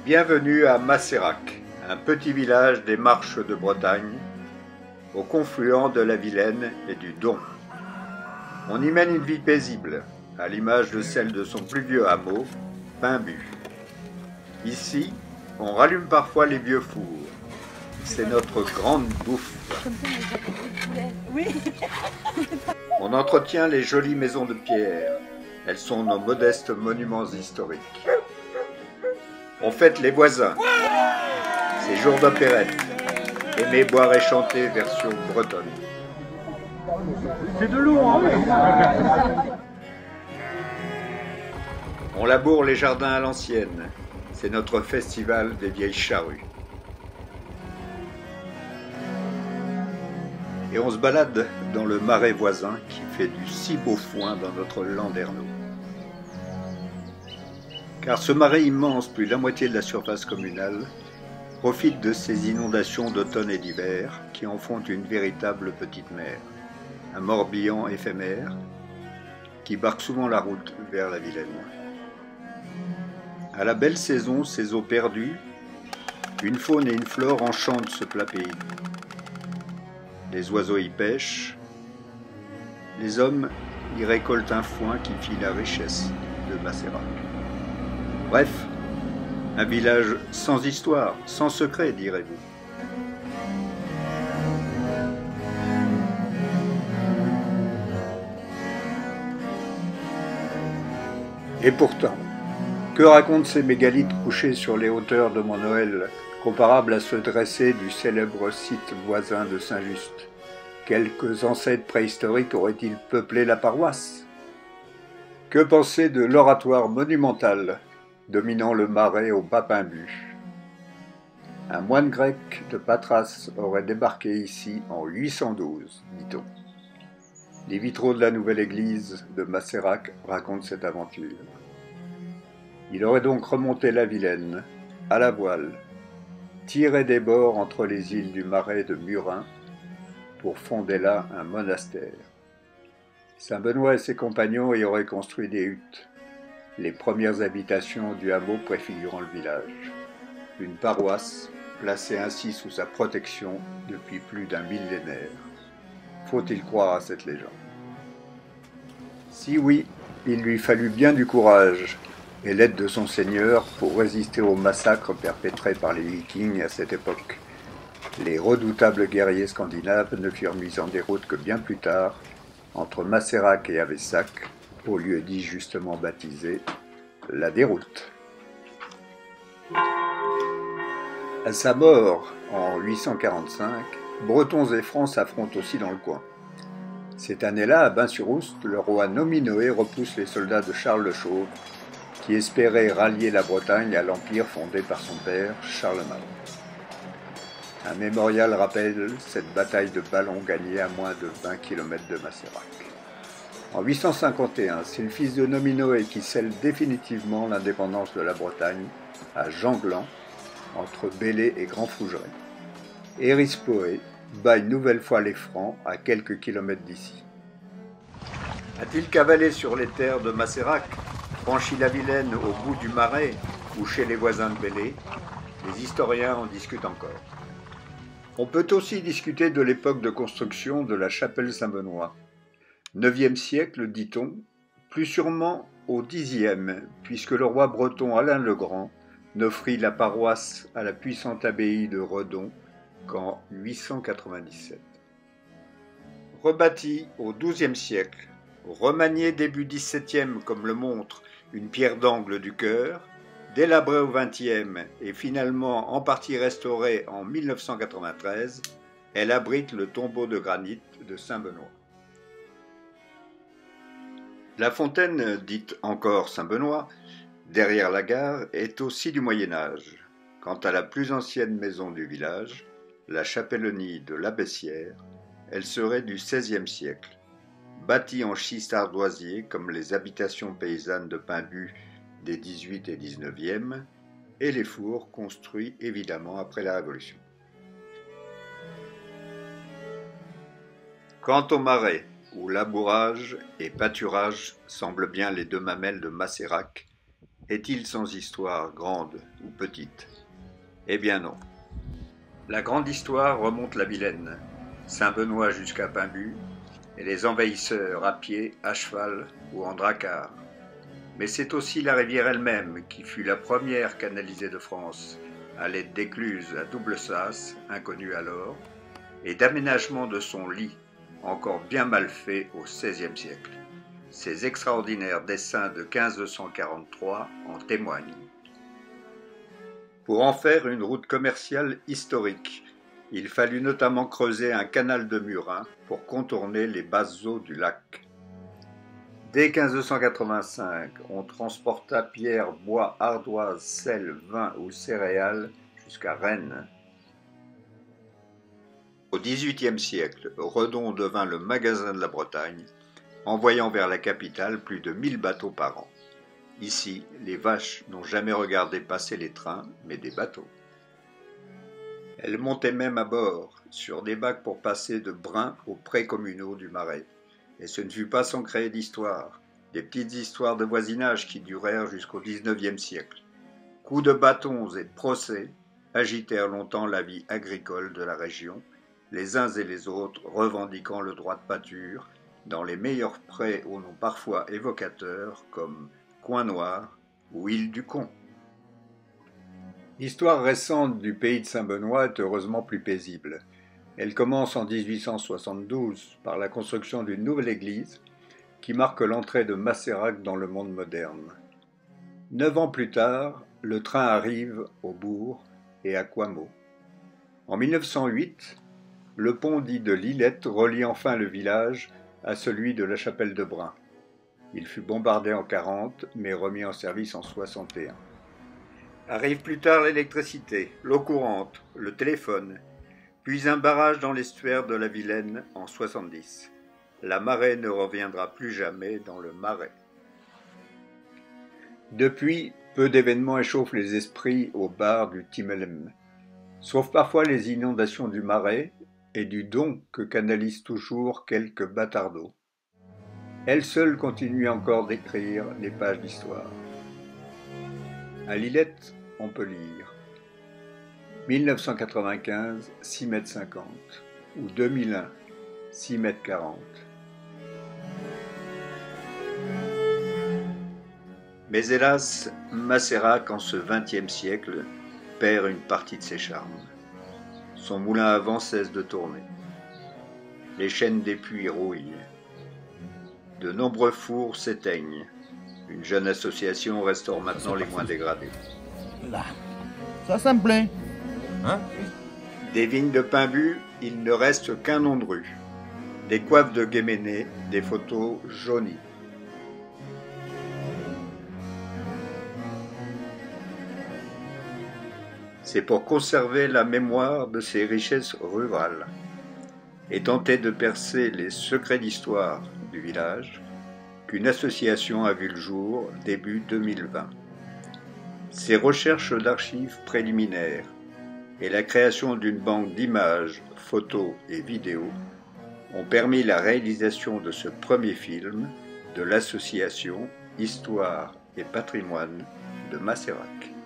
Bienvenue à Macérac, un petit village des Marches de Bretagne, au confluent de la Vilaine et du Don. On y mène une vie paisible, à l'image de celle de son plus vieux hameau, Pimbu. Ici, on rallume parfois les vieux fours. C'est notre grande bouffe. On entretient les jolies maisons de pierre. Elles sont nos modestes monuments historiques. On fête les voisins. C'est jour d'opérette. Aimer, boire et chanter version bretonne. C'est de l'eau, hein. On laboure les jardins à l'ancienne. C'est notre festival des vieilles charrues. Et on se balade dans le marais voisin qui fait du si beau foin dans notre landerneau. Car ce marais immense, plus de la moitié de la surface communale, profite de ces inondations d'automne et d'hiver qui en font une véritable petite mer, un Morbihan éphémère qui barque souvent la route vers la Vilaine. À la belle saison, ces eaux perdues, une faune et une flore enchantent ce plat pays. Les oiseaux y pêchent, les hommes y récoltent un foin qui fit la richesse de Macérac. Bref, un village sans histoire, sans secret, direz-vous. Et pourtant, que racontent ces mégalithes couchés sur les hauteurs de Mont-Noël, comparables à ceux dressés du célèbre site voisin de Saint-Just? Quelques ancêtres préhistoriques auraient-ils peuplé la paroisse? Que penser de l'oratoire monumental dominant le marais au bas Pimbu? Un moine grec de Patras aurait débarqué ici en 812, dit-on. Les vitraux de la nouvelle église de Macérac racontent cette aventure. Il aurait donc remonté la Vilaine, à la voile, tiré des bords entre les îles du Marais de Murin, pour fonder là un monastère. Saint Benoît et ses compagnons y auraient construit des huttes, les premières habitations du hameau préfigurant le village. Une paroisse placée ainsi sous sa protection depuis plus d'un millénaire. Faut-il croire à cette légende? Si oui, il lui fallut bien du courage et l'aide de son seigneur pour résister aux massacres perpétrés par les Vikings à cette époque. Les redoutables guerriers scandinaves ne furent mis en déroute que bien plus tard, entre Macérac et Avessac, au lieu dit justement baptisé la Déroute. À sa mort, en 845, Bretons et Francs s'affrontent aussi dans le coin. Cette année-là, à Bain-sur-Oust, le roi Nominoé repousse les soldats de Charles le Chauve, qui espéraient rallier la Bretagne à l'empire fondé par son père, Charlemagne. Un mémorial rappelle cette bataille de Ballon gagnée à moins de 20 km de Macérac. En 851, c'est le fils de Nominoé qui scelle définitivement l'indépendance de la Bretagne à Janglan, entre Belley et Grand Fougeray. Erispoé bat une nouvelle fois les Francs à quelques kilomètres d'ici. A-t-il cavalé sur les terres de Macérac, franchi la Vilaine au bout du Marais ou chez les voisins de Belley? Les historiens en discutent encore. On peut aussi discuter de l'époque de construction de la chapelle Saint-Benoît. 9e siècle, dit-on, plus sûrement au 10e, puisque le roi breton Alain le Grand n'offrit la paroisse à la puissante abbaye de Redon qu'en 897. Rebâtie au XIIe siècle, remaniée début XVIIe comme le montre une pierre d'angle du chœur, délabrée au XXe et finalement en partie restaurée en 1993, elle abrite le tombeau de granit de Saint-Benoît. La fontaine, dite encore Saint-Benoît, derrière la gare, est aussi du Moyen-Âge. Quant à la plus ancienne maison du village, la chapellenie de l'Abbessière, elle serait du XVIe siècle, bâtie en schiste ardoisier comme les habitations paysannes de Pimbu des 18 et 19e, et les fours construits évidemment après la Révolution. Quant au marais, où labourage et pâturage semblent bien les deux mamelles de Macérac, est-il sans histoire, grande ou petite? Eh bien non. La grande histoire remonte la Vilaine, Saint-Benoît jusqu'à Paimbue, et les envahisseurs à pied, à cheval ou en dracard. Mais c'est aussi la rivière elle-même qui fut la première canalisée de France, à l'aide d'écluses à double sas, inconnues alors, et d'aménagement de son lit, encore bien mal fait au XVIe siècle. Ces extraordinaires dessins de 1543 en témoignent. Pour en faire une route commerciale historique, il fallut notamment creuser un canal de Murin pour contourner les basses eaux du lac. Dès 1585, on transporta pierre, bois, ardoise, sel, vin ou céréales jusqu'à Rennes. Au XVIIIe siècle, Redon devint le magasin de la Bretagne, envoyant vers la capitale plus de 1000 bateaux par an. Ici, les vaches n'ont jamais regardé passer les trains, mais des bateaux. Elles montaient même à bord, sur des bacs pour passer de Brin aux prés communaux du Marais. Et ce ne fut pas sans créer d'histoire, des petites histoires de voisinage qui durèrent jusqu'au XIXe siècle. Coups de bâtons et de procès agitèrent longtemps la vie agricole de la région, les uns et les autres revendiquant le droit de pâture, dans les meilleurs prés aux noms parfois évocateurs comme Coin Noir ou Île du Con. L'histoire récente du pays de Saint-Benoît est heureusement plus paisible. Elle commence en 1872 par la construction d'une nouvelle église qui marque l'entrée de Masserac dans le monde moderne. 9 ans plus tard, le train arrive au bourg et à Coimaux. En 1908, le pont dit de Lillette relie enfin le village à celui de la Chapelle de Brin. Il fut bombardé en 40, mais remis en service en 61. Arrive plus tard l'électricité, l'eau courante, le téléphone, puis un barrage dans l'estuaire de la Vilaine en 70. La marée ne reviendra plus jamais dans le Marais. Depuis, peu d'événements échauffent les esprits au bar du Timelem, sauf parfois les inondations du Marais et du Don que canalisent toujours quelques bâtardeaux. Elle seule continue encore d'écrire les pages d'histoire. À Lillette, on peut lire 1995, 6,50 m ou 2001, 6,40 m. Mais hélas, Masserac, en ce XXe siècle, perd une partie de ses charmes. Son moulin à vent cesse de tourner. Les chaînes des puits rouillent. De nombreux fours s'éteignent. Une jeune association restaure maintenant les moins dégradés. Là, ça me plaît. Hein? Des vignes de Paimbue, il ne reste qu'un nom de rue. Des coiffes de Guéméné, des photos jaunies. C'est pour conserver la mémoire de ces richesses rurales et tenter de percer les secrets d'histoire du village qu'une association a vu le jour début 2020. Ces recherches d'archives préliminaires et la création d'une banque d'images, photos et vidéos ont permis la réalisation de ce premier film de l'association Histoire et Patrimoine de Masserac.